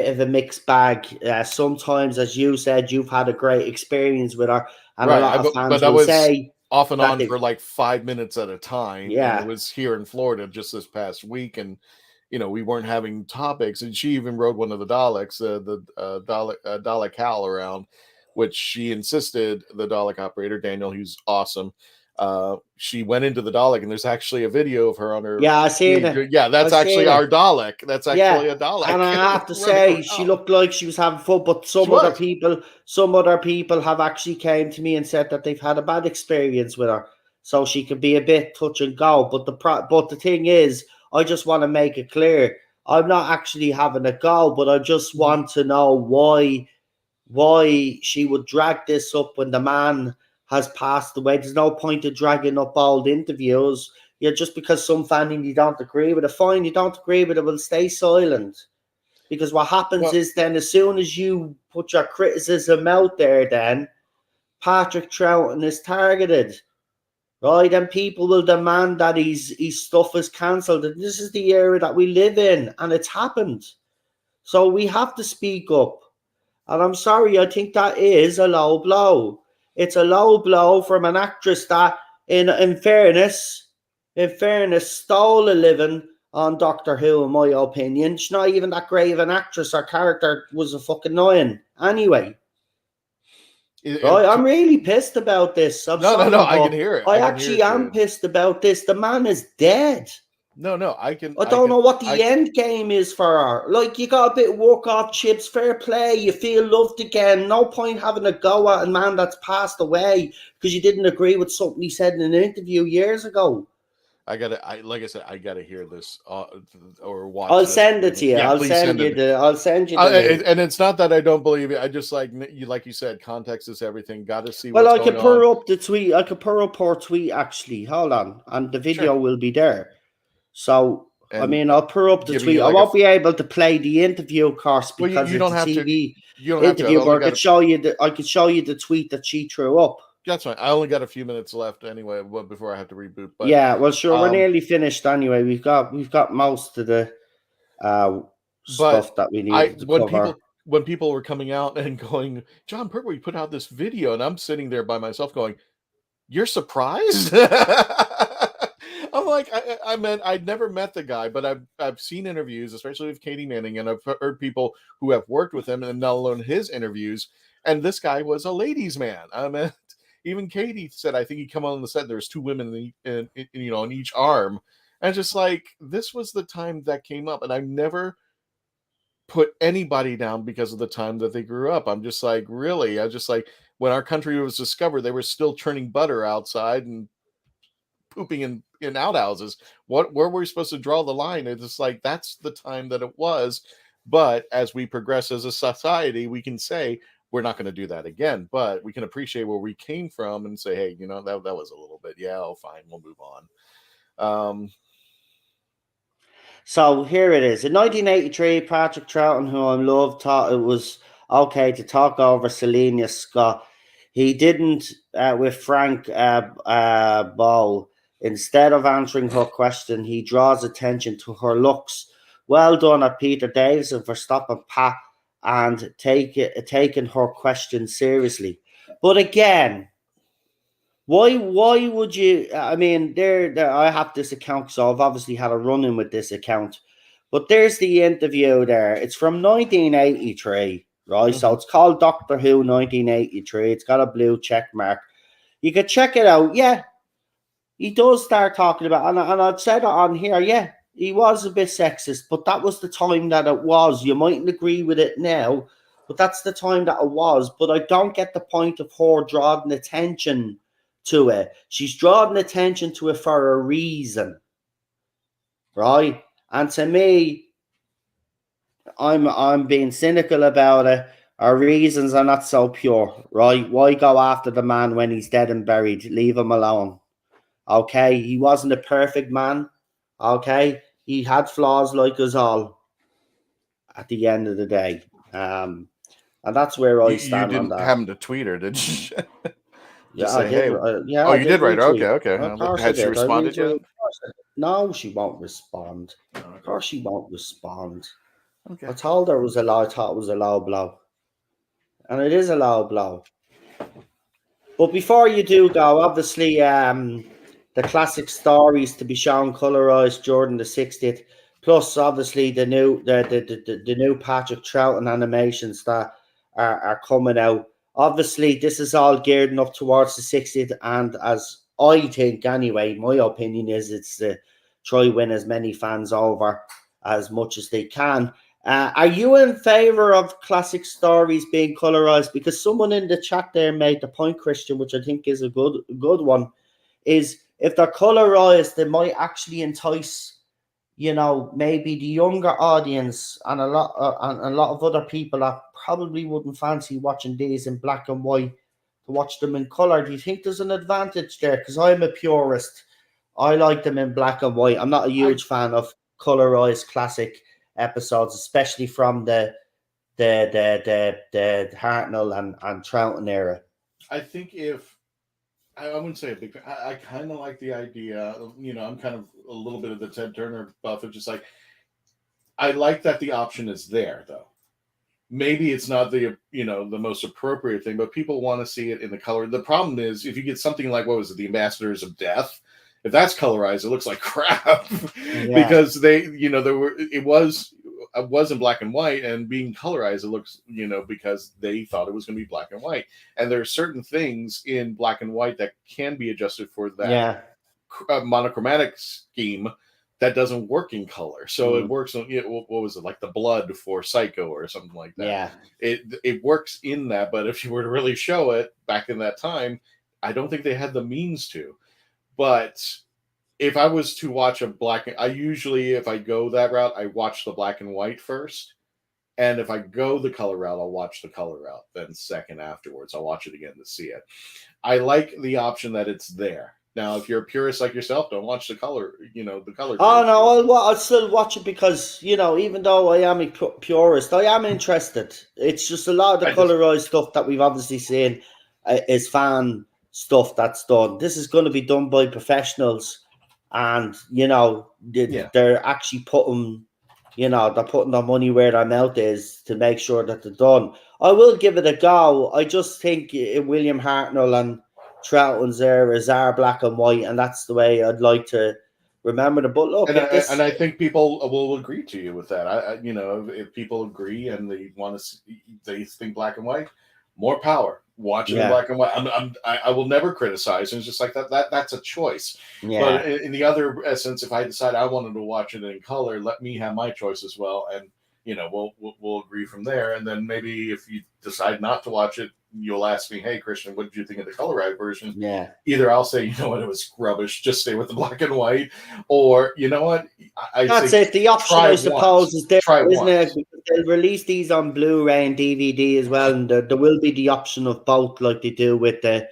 Speaker 1: of a mixed bag. Sometimes, as you said, you've had a great experience with her, and a
Speaker 2: right,
Speaker 1: lot of
Speaker 2: but
Speaker 1: fans
Speaker 2: that
Speaker 1: will
Speaker 2: was
Speaker 1: say
Speaker 2: off and
Speaker 1: that
Speaker 2: on
Speaker 1: they,
Speaker 2: for like 5 minutes at a time, and it
Speaker 1: yeah,
Speaker 2: was here in Florida just this past week, and we weren't having topics, and she even rode one of the Daleks, Dalek Hal around, which she insisted the Dalek operator Daniel, who's awesome. She went into the Dalek, and there's actually a video of her on her.
Speaker 1: yeah, I seen it.
Speaker 2: Yeah,
Speaker 1: I
Speaker 2: that's actually
Speaker 1: seen
Speaker 2: our
Speaker 1: it.
Speaker 2: Dalek. That's
Speaker 1: Yeah,
Speaker 2: actually a
Speaker 1: and I
Speaker 2: Dalek
Speaker 1: have to
Speaker 2: running
Speaker 1: say, she
Speaker 2: around.
Speaker 1: looked like she was having fun. But
Speaker 2: She was.
Speaker 1: some other people have actually came to me and said that they've had a bad experience with her. So she could be a bit touch and go. But the thing is, I just want to make it clear, I'm not actually having a go, but I just want to know why she would drag this up when the man has passed away. There's no point of dragging up old interviews. Yeah, just because some fan and you don't agree with it, fine, you don't agree with it, well, stay silent. Because what happens
Speaker 2: Well,
Speaker 1: is then as soon as you put your criticism out there, then Patrick Troughton is targeted. Right? And people will demand that his stuff is cancelled. And this is the era that we live in, and it's happened. So we have to speak up. And I'm sorry, I think that is a low blow. It's a low blow from an actress that, in fairness, stole a living on Doctor Who, in my opinion. She's not even that great of an actress. Her character was a fucking annoying. Anyway, right? I'm really pissed about this. I'm
Speaker 2: no,
Speaker 1: sorry,
Speaker 2: I can
Speaker 1: but
Speaker 2: hear it.
Speaker 1: I
Speaker 2: I can hear
Speaker 1: actually
Speaker 2: it,
Speaker 1: am
Speaker 2: dude.
Speaker 1: pissed about this. The man is dead.
Speaker 2: No,
Speaker 1: I don't know what the end game is for her. Like, you got a bit of work off chips, fair play, you feel loved again. No point having a go at a man that's passed away because you didn't agree with something he said in an interview years ago.
Speaker 2: like I said, I gotta hear this or watch
Speaker 1: I'll
Speaker 2: this.
Speaker 1: send it to you.
Speaker 2: Yeah, please send it.
Speaker 1: I'll send you the link.
Speaker 2: And it's not that I don't believe it. I just like you said, context is everything. Got to see
Speaker 1: Well,
Speaker 2: what's
Speaker 1: I
Speaker 2: going
Speaker 1: could put
Speaker 2: on.
Speaker 1: up the tweet. I could put up her tweet actually. Hold on, and the
Speaker 2: Sure.
Speaker 1: video will be there. So, I
Speaker 2: And
Speaker 1: mean, I'll put up the
Speaker 2: giving you
Speaker 1: tweet. I
Speaker 2: like
Speaker 1: won't be able to play the interview, of course,
Speaker 2: well,
Speaker 1: because
Speaker 2: you
Speaker 1: it's
Speaker 2: don't
Speaker 1: a
Speaker 2: have to.
Speaker 1: TV
Speaker 2: You don't have to. I've
Speaker 1: interview.
Speaker 2: only
Speaker 1: But I
Speaker 2: got
Speaker 1: could show you the. I could show you the tweet that she threw up.
Speaker 2: that's fine. I only got a few minutes left anyway before I have to reboot. But
Speaker 1: Yeah, well, sure, we're nearly finished anyway. We've got most of the uh,
Speaker 2: but
Speaker 1: stuff that we needed to cover.
Speaker 2: when people were coming out and going, John Pertwee put out this video, and I'm sitting there by myself going, "You're surprised?" I'm like, I meant I'd never met the guy, but I've seen interviews, especially with Katie Manning, and I've heard people who have worked with him and not alone his interviews. And this guy was a ladies' man. I mean, even Katie said, I think he come on the set. There's two women in each arm, and just like this was the time that came up, and I never put anybody down because of the time that they grew up. I'm just like, really? I just like when our country was discovered, they were still churning butter outside and pooping in outhouses. Where were we supposed to draw the line? It's just like that's the time that it was. But as we progress as a society, we can say we're not going to do that again. But we can appreciate where we came from and say, hey, that was a little bit, yeah, oh, fine, we'll move on.
Speaker 1: So here it is. In 1983, Patrick Troughton, who I love, thought it was okay to talk over Selena Scott. He didn't with Frank Ball. Instead of answering her question, he draws attention to her looks. Well done at Peter Davison for stopping Pat and taking her question seriously. But again, why would you? I mean, there. I have this account, so I've obviously had a run in with this account. But there's the interview there. It's from 1983, right? So
Speaker 2: Mhm.
Speaker 1: it's called Doctor Who 1983. It's got a blue check mark. You could check it out. Yeah, he does start talking about, and I'd said it on here. Yeah, he was a bit sexist, but that was the time that it was. You mightn't agree with it now, but that's the time that it was. But I don't get the point of her drawing attention to it. She's drawing attention to it for a reason, right? And to me, I'm being cynical about it. Our reasons are not so pure, right? Why go after the man when he's dead and buried? Leave him alone. Okay, he wasn't a perfect man. Okay, he had flaws like us all. At the end of the day, and that's where I
Speaker 2: You
Speaker 1: stand on
Speaker 2: didn't
Speaker 1: that.
Speaker 2: happen to tweet her, did you?
Speaker 1: Yeah,
Speaker 2: Just
Speaker 1: I
Speaker 2: say,
Speaker 1: did.
Speaker 2: hey.
Speaker 1: Yeah,
Speaker 2: Oh,
Speaker 1: I
Speaker 2: you
Speaker 1: did
Speaker 2: did write her. Okay,
Speaker 1: retweet.
Speaker 2: okay.
Speaker 1: Of course I
Speaker 2: Has she
Speaker 1: did. I
Speaker 2: responded yet?
Speaker 1: retweet. No, she won't respond.
Speaker 2: Oh,
Speaker 1: Of
Speaker 2: okay.
Speaker 1: course she won't respond.
Speaker 2: Okay.
Speaker 1: I told her it was a low. I thought it was a low blow, and it is a low blow. But before you do go, obviously, the classic stories to be shown colorized during the 60th, plus obviously the new Patrick Troughton animations that are coming out. Obviously, this is all geared up towards the 60th, and as I think anyway, my opinion is it's to try win as many fans over as much as they can. Are you in favor of classic stories being colorized? Because someone in the chat there made the point, Christian, which I think is a good one, is if they're colorized, they might actually entice, maybe the younger audience and a lot of other people that probably wouldn't fancy watching these in black and white to watch them in color. Do you think there's an advantage there? Because I'm a purist. I like them in black and white. I'm not a
Speaker 2: I
Speaker 1: huge fan of colorized classic episodes, especially from the Hartnell and Troughton era.
Speaker 2: I think if I wouldn't say a big fan. I kind of like the idea. I'm kind of a little bit of the Ted Turner buff of just like I like that the option is there though. Maybe it's not the most appropriate thing, but people want to see it in the color. The problem is if you get something like what was it, the Ambassadors of Death, if that's colorized, it looks like crap
Speaker 1: Yeah,
Speaker 2: because it was in black and white, and being colorized, it looks because they thought it was going to be black and white, and there are certain things in black and white that can be adjusted for that
Speaker 1: yeah,
Speaker 2: monochromatic scheme that doesn't work in color. So it
Speaker 1: mm,
Speaker 2: works on what was it, like the blood for Psycho or something like that.
Speaker 1: yeah.
Speaker 2: It works in that, but if you were to really show it back in that time, I don't think they had the means to. But if I was to watch I usually, if I go that route, I watch the black and white first. And if I go the color route, I'll watch the color route. Then second afterwards, I'll watch it again to see it. I like the option that it's there. Now, if you're a purist like yourself, don't watch the color. The color
Speaker 1: Oh
Speaker 2: version.
Speaker 1: no, I'll still watch it because even though I am a purist, I am interested. It's just a lot of the
Speaker 2: I just
Speaker 1: colorized stuff that we've obviously seen is fan stuff that's done. This is going to be done by professionals, and
Speaker 2: yeah.
Speaker 1: they're actually they're putting their money where their mouth is to make sure that they're done. I will give it a go. I just think William Hartnell and Troughton's eras are black and white, and that's the way I'd like to remember them. But look,
Speaker 2: And
Speaker 1: if
Speaker 2: I, and
Speaker 1: this,
Speaker 2: I think people will agree to you with that. If people agree and they want to, they think black and white, more power. Watch it in
Speaker 1: yeah,
Speaker 2: black and white. I will never criticize. It's just like that's a choice. But
Speaker 1: yeah,
Speaker 2: in the other essence, if I decide I wanted to watch it in color, let me have my choice as well, and we'll agree from there. And then maybe if you decide not to watch it, you'll ask me, hey Christian, what did you think of the colorized version?
Speaker 1: yeah.
Speaker 2: Either I'll say, it was rubbish, just stay with the black and white, or you know what, I
Speaker 1: That's
Speaker 2: say
Speaker 1: it. The option,
Speaker 2: try
Speaker 1: I
Speaker 2: it
Speaker 1: suppose,
Speaker 2: once,
Speaker 1: is there,
Speaker 2: try it
Speaker 1: isn't it?
Speaker 2: once.
Speaker 1: Because they'll release these on Blu-ray and DVD as well, and there will be the option of both, like they do with the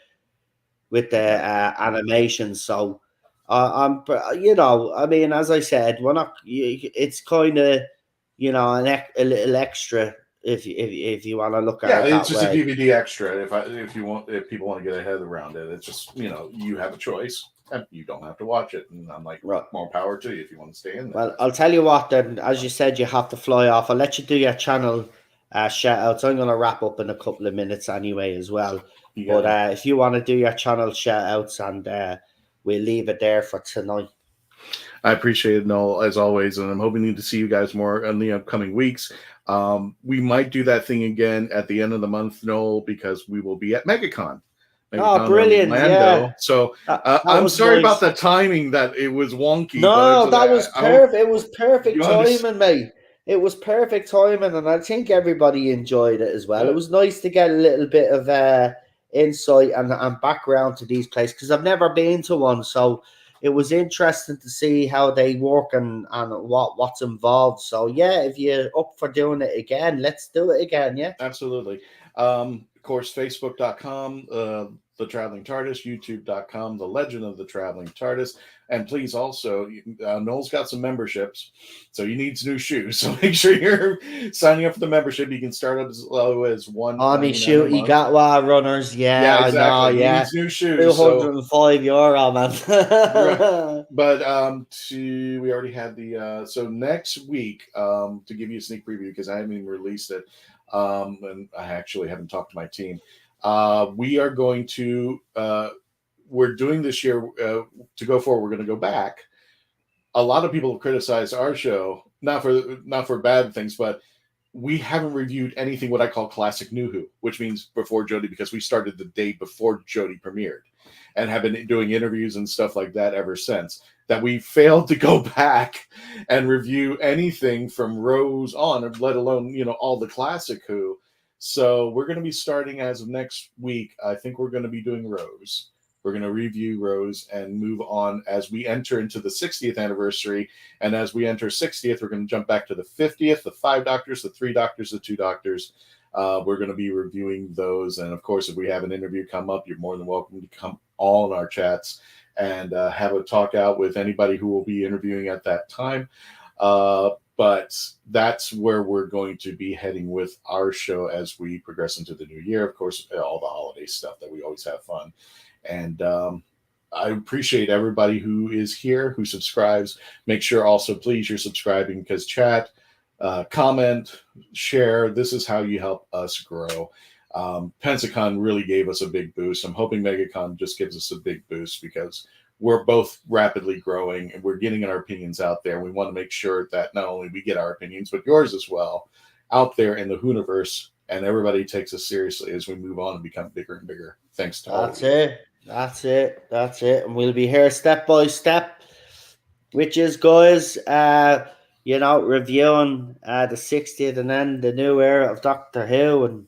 Speaker 2: Yeah,
Speaker 1: animation. So, I mean, as I said, we're not. It's kind of, a little extra if you want to look at
Speaker 2: Yeah,
Speaker 1: it
Speaker 2: it's
Speaker 1: that
Speaker 2: just a
Speaker 1: way.
Speaker 2: DVD extra. If people want to get ahead around it, it's just you have a choice. And you don't have to watch it, and I'm like,
Speaker 1: Right.
Speaker 2: more power to you if you want to stay in there.
Speaker 1: Well, I'll tell you what then, as you said, you have to fly off. I'll let you do your channel shout outs. I'm going to wrap up in a couple of minutes anyway as well. But if you want to do your channel shout outs, and we'll leave it there for tonight.
Speaker 2: I appreciate it, Noel, as always, and I'm hoping to see you guys more in the upcoming weeks. We might do that thing again at the end of the month, Noel, because we will be at MegaCon.
Speaker 1: Oh, brilliant!
Speaker 2: Orlando.
Speaker 1: Yeah.
Speaker 2: So
Speaker 1: That
Speaker 2: I'm
Speaker 1: was
Speaker 2: sorry
Speaker 1: nice.
Speaker 2: about the timing, that it was wonky.
Speaker 1: No,
Speaker 2: But
Speaker 1: that was perfect. It was perfect
Speaker 2: understand.
Speaker 1: timing, mate. It was perfect timing, and I think everybody enjoyed it as well.
Speaker 2: Yeah.
Speaker 1: It was nice to get a little bit of insight and background to these places, because I've never been to one. So it was interesting to see how they work and what's involved. So yeah, if you're up for doing it again, let's do it again. Yeah.
Speaker 2: Absolutely. Of course, Facebook.com, The Traveling Tardis, YouTube.com, The Legend of the Traveling Tardis. And please also, Noel's got some memberships, so he needs new shoes. So make sure you're signing up for the membership. You can start up as low as
Speaker 1: Honey, shoot, you got wild runners. Yeah,
Speaker 2: exactly.
Speaker 1: I know.
Speaker 2: He
Speaker 1: Yeah.
Speaker 2: needs new shoes.
Speaker 1: €205, man.
Speaker 2: But we already had the so next week, to give you a sneak preview, because I haven't even released it, and I actually haven't talked to my team. We are going to we're doing this year, to go forward. We're going to go back. A lot of people have criticized our show, not for bad things, but we haven't reviewed anything what I call classic New Who, which means before Jodie, because we started the day before Jodie premiered, and have been doing interviews and stuff like that ever since. That we failed to go back and review anything from Rose on, let alone all the classic Who. So we're going to be starting as of next week. I think we're going to be doing Rose. We're going to review Rose and move on as we enter into the 60th anniversary. And as we enter 60th, we're going to jump back to the 50th, the 5 Doctors, the 3 Doctors, the 2 Doctors. We're going to be reviewing those. And of course, if we have an interview come up, you're more than welcome to come all in our chats and have a talk out with anybody who will be interviewing at that time. But that's where we're going to be heading with our show as we progress into the new year. Of course, all the holiday stuff that we always have fun. And I appreciate everybody who is here, who subscribes. Make sure also, please, you're subscribing, because chat, comment, share. This is how you help us grow. Pensacon really gave us a big boost. I'm hoping MegaCon just gives us a big boost, because we're both rapidly growing and we're getting our opinions out there. We want to make sure that not only we get our opinions, but yours as well, out there in the Whoniverse, and everybody takes us seriously as we move on and become bigger and bigger. Thanks to all of you.
Speaker 1: That's it. And we'll be here step by step, which is, guys, reviewing the 60th and then the new era of Doctor Who. And,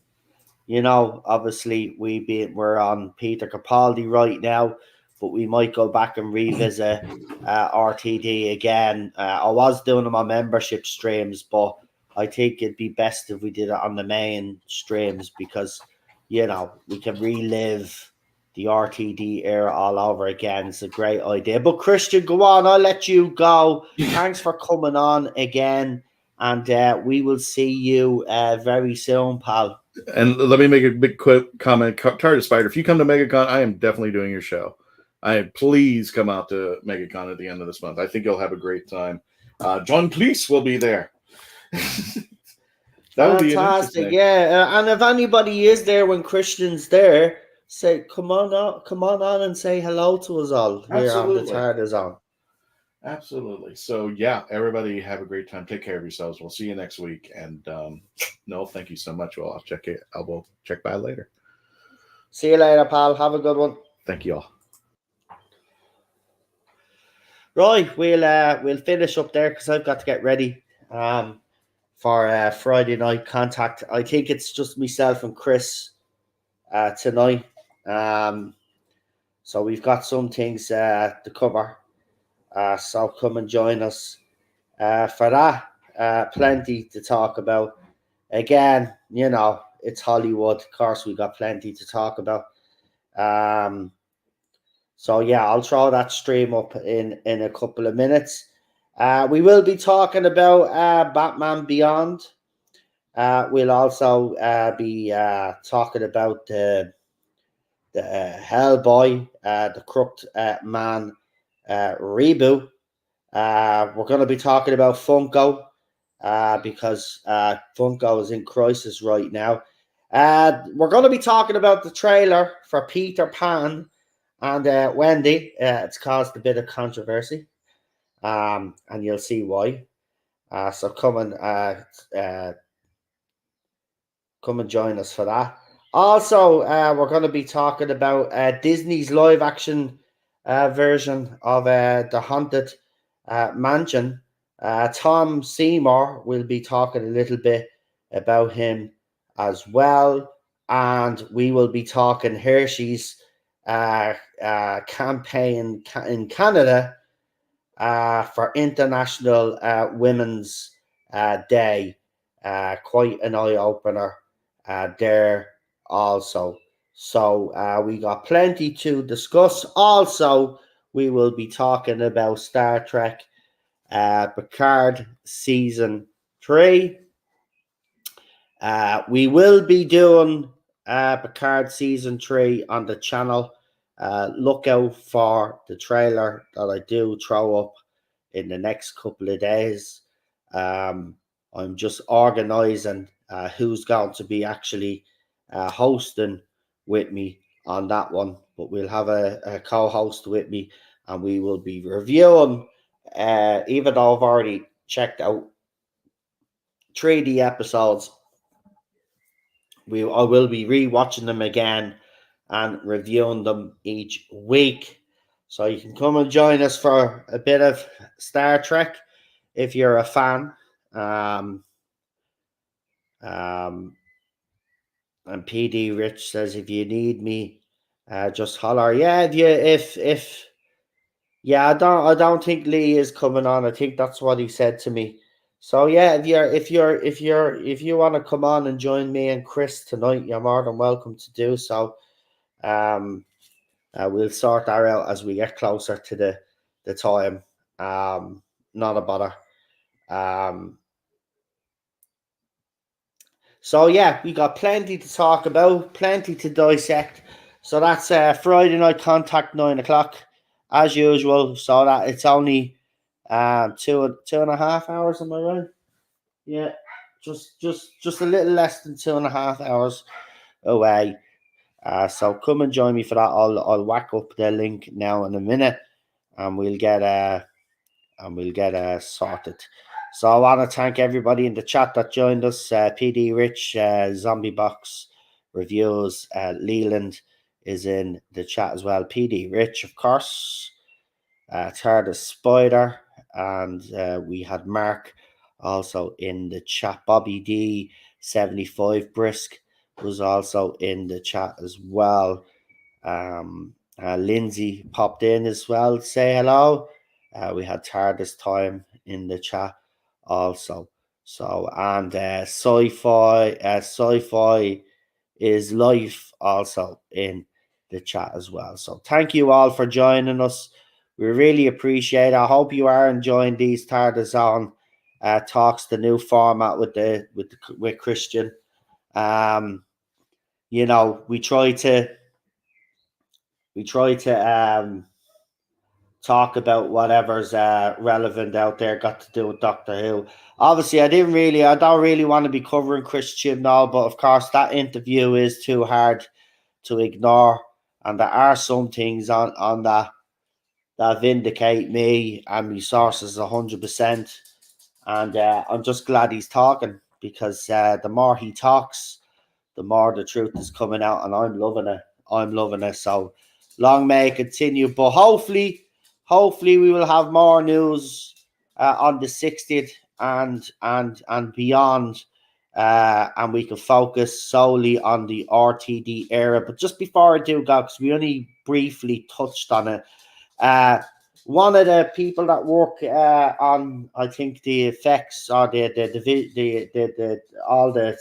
Speaker 1: obviously we're on Peter Capaldi right now, but we might go back and revisit RTD again. I was doing them on membership streams, but I think it'd be best if we did it on the main streams, because, we can relive the RTD era all over again. It's a great idea. But Christian, go on. I'll let you go. Thanks for coming on again. And we will see you very soon, pal.
Speaker 2: And let me make a big quick comment. Tardis Spider, if you come to MegaCon, I am definitely doing your show. Please come out to MegaCon at the end of this month. I think you'll have a great time. John Cleese will be there.
Speaker 1: That would be fantastic. Yeah. And if anybody is there when Christian's there, say, come on on and say hello to us all here on the Tardis on.
Speaker 2: Absolutely. So yeah, everybody have a great time. Take care of yourselves. We'll see you next week. And Noel, thank you so much. Well, I will check by later.
Speaker 1: See you later, pal. Have a good one.
Speaker 2: Thank you all.
Speaker 1: Right, we'll finish up there, because I've got to get ready for Friday night contact. I think it's just myself and Chris tonight. So we've got some things to cover. So come and join us for that. Plenty to talk about. Again, it's Hollywood. Of course, we got plenty to talk about. So yeah, I'll throw that stream up in a couple of minutes. We will be talking about Batman Beyond. We'll also be talking about the Hellboy, the Crooked Man reboot. We're going to be talking about Funko because Funko is in crisis right now. We're going to be talking about the trailer for Peter Pan and Wendy. It's caused a bit of controversy, and you'll see why. So uh, come and join us for that. Also, we're going to be talking about Disney's live action version of The Haunted Mansion. Tom Seymour will be talking a little bit about him as well. And we will be talking Hershey's campaign in Canada for International Women's Day. Quite an eye opener there also. So we got plenty to discuss. Also, we will be talking about Star Trek Picard Season 3. We will be doing Picard Season 3 on the channel. Look out for the trailer that I do throw up in the next couple of days. I'm just organising who's going to be actually hosting with me on that one. But we'll have a co-host with me, and we will be reviewing. Even though I've already checked out 3D episodes, I will be rewatching them again and reviewing them each week. So you can come and join us for a bit of Star Trek if you're a fan. Um, um, and PD Rich says, if you need me, just holler. Yeah, if yeah, I don't think Lee is coming on. I think that's what he said to me. So yeah, if you want to come on and join me and Chris tonight, you're more than welcome to do so. Um, we'll sort that out as we get closer to the time. Not a bother. Um, so yeah, we got plenty to talk about, plenty to dissect. So that's Friday night contact 9 o'clock, as usual. So that it's only two and a half hours. Am I right? Yeah, just a little less than 2.5 hours away. So come and join me for that. I'll whack up the link now in a minute, and we'll get sorted. So I want to thank everybody in the chat that joined us. PD Rich, Zombie Box Reviews, Leland is in the chat as well. PD Rich, of course, Tardis Spider, and we had Mark also in the chat. Bobby D 75 Brisk was also in the chat as well. Lindsay popped in as well to say hello. We had Tardis time in the chat also. So and sci-fi is life also in the chat as well. So thank you all for joining us. We really appreciate it. I hope you are enjoying these Tardis on talks, the new format with Christian. We try to talk about whatever's relevant out there, got to do with Doctor Who. Obviously, I don't really want to be covering Chris Chibnall, but of course that interview is too hard to ignore, and there are some things on that vindicate me and my sources 100%. And I'm just glad he's talking, because the more he talks, the more the truth is coming out, and I'm loving it. So long may it continue. But hopefully we will have more news on the 60th and beyond, and we can focus solely on the RTD era. But just before I do go, because we only briefly touched on it, one of the people that work on, I think, the effects or the all the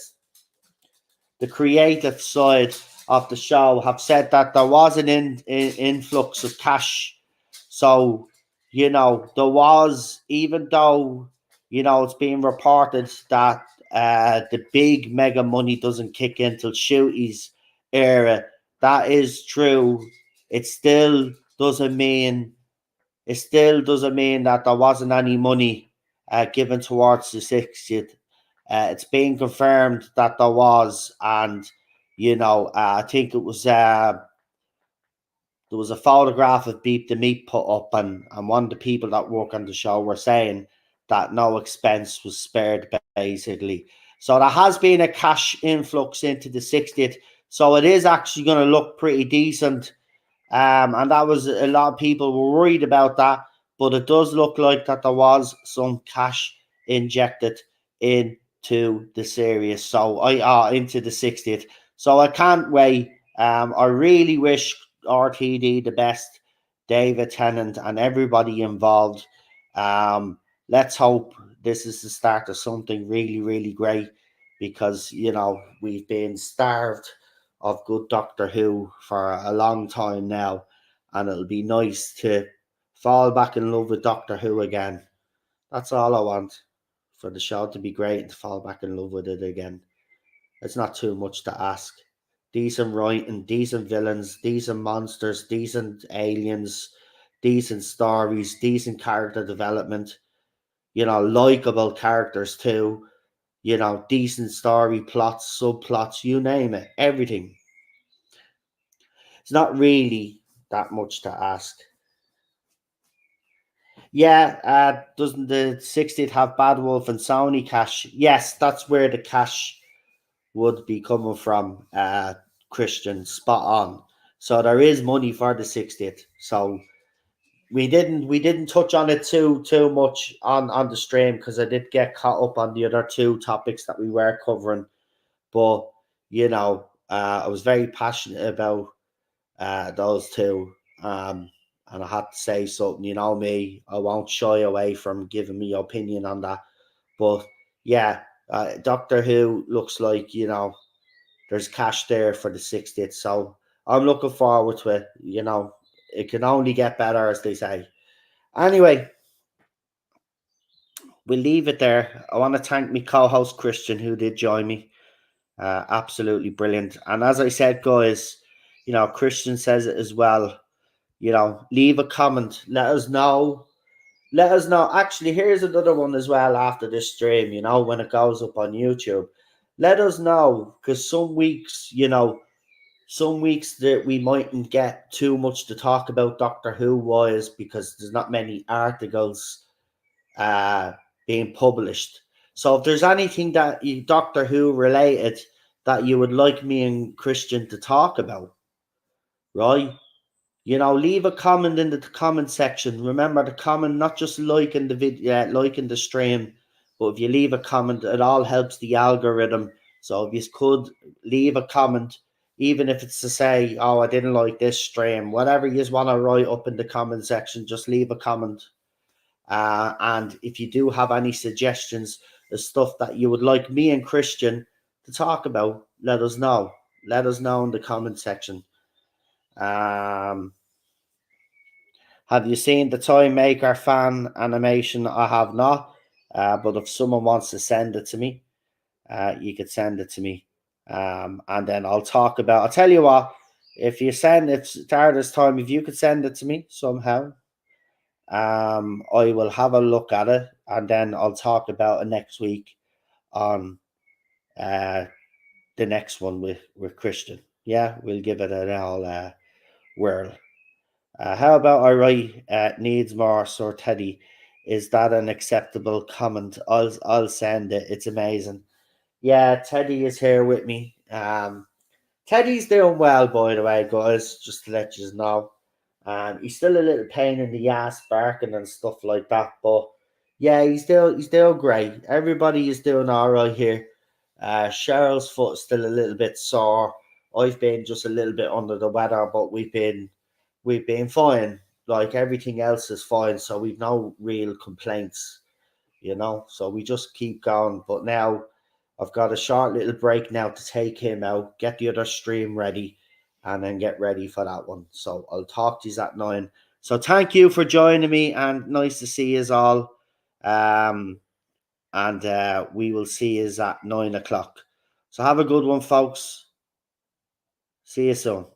Speaker 1: creative side of the show have said that there was an influx of cash. So, there was, even though, it's being reported that the big mega money doesn't kick in till Shooty's era. That is true. It still doesn't mean it still doesn't mean that there wasn't any money given towards the 60th. It's been confirmed that there was, and I think it was there was a photograph of Beep the Meat put up, and one of the people that work on the show were saying that no expense was spared, basically. So there has been a cash influx into the 60th. So it is actually going to look pretty decent. And that was a lot of people were worried about that, but it does look like that there was some cash injected into the series. So into the 60th. So I can't wait. I really wish RTD the best, David Tennant, and everybody involved. Let's hope this is the start of something really, really great, because we've been starved of good Doctor Who for a long time now, and it'll be nice to fall back in love with Doctor Who again. That's all I want, for the show to be great and to fall back in love with it again. It's not too much to ask. Decent writing, decent villains, decent monsters, decent aliens, decent stories, decent character development, likable characters too, decent story plots, subplots, you name it, everything. It's not really that much to ask. Yeah, doesn't the 60th have Bad Wolf and Sony cash? Yes, that's where the cash would be coming from, Christian. Spot on. So there is money for the 60th. So we didn't touch on it too much on the stream, because I did get caught up on the other two topics that we were covering. But I was very passionate about those two. And I had to say something. You know me, I won't shy away from giving me opinion on that. But yeah, Doctor Who looks like there's cash there for the 60th. So I'm looking forward to it. It can only get better, as they say. Anyway, we'll leave it there. I want to thank my co-host Christian, who did join me. Absolutely brilliant. And as I said, guys, Christian says it as well. Leave a comment. Let us know. Let us know. Actually, here's another one as well after this stream, when it goes up on YouTube. Let us know, because some weeks that we mightn't get too much to talk about Doctor Who wise, because there's not many articles uh, being published. So if there's anything that you Doctor Who related that you would like me and Christian to talk about, right? Leave a comment in the comment section. Remember to comment, not just liking the video, liking the stream, but if you leave a comment, it all helps the algorithm. So if you could leave a comment, even if it's to say, "Oh, I didn't like this stream," whatever you just want to write up in the comment section, just leave a comment. And if you do have any suggestions of stuff that you would like me and Christian to talk about, let us know. Let us know in the comment section. Have you seen the Toy Maker fan animation? I have not. But if someone wants to send it to me, you could send it to me. And then I'll tell you what, if you send it Tardis time, if you could send it to me somehow, I will have a look at it, and then I'll talk about it next week on the next one with Christian. Yeah, we'll give it an all whirl. How about I write needs more, Sir Teddy? Is that an acceptable comment? I'll send it. It's amazing. Yeah, Teddy is here with me. Teddy's doing well, by the way, guys. Just to let you know. He's still a little pain in the ass, barking and stuff like that. But yeah, he's doing great. Everybody is doing all right here. Cheryl's foot is still a little bit sore. I've been just a little bit under the weather, but we've been fine. Like everything else is fine, so we've no real complaints, So we just keep going. But now I've got a short little break now to take him out, get the other stream ready, and then get ready for that one. So I'll talk to you at 9. So thank you for joining me, and nice to see you all. Um, and we will see you at 9 o'clock. So have a good one, folks. See you soon.